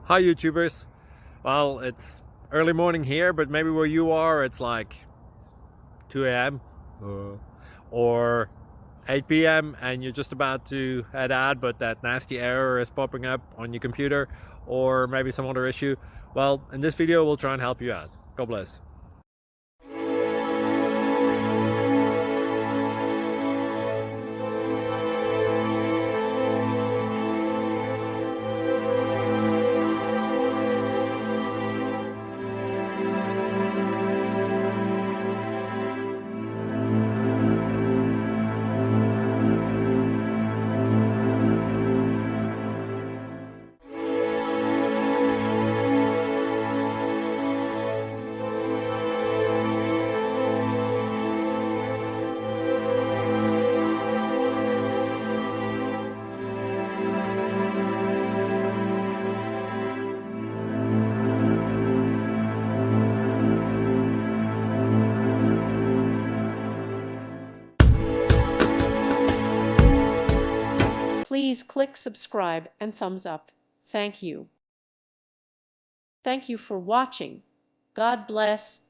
Hi YouTubers. Well, it's early morning here, but maybe where you are it's like 2 a.m. or 8 p.m. and you're just about to head out, but that nasty error is popping up on your computer, or maybe some other issue. Well, in this video we'll try and help you out. God bless. Please click subscribe and thumbs up. Thank you. Thank you for watching. God bless.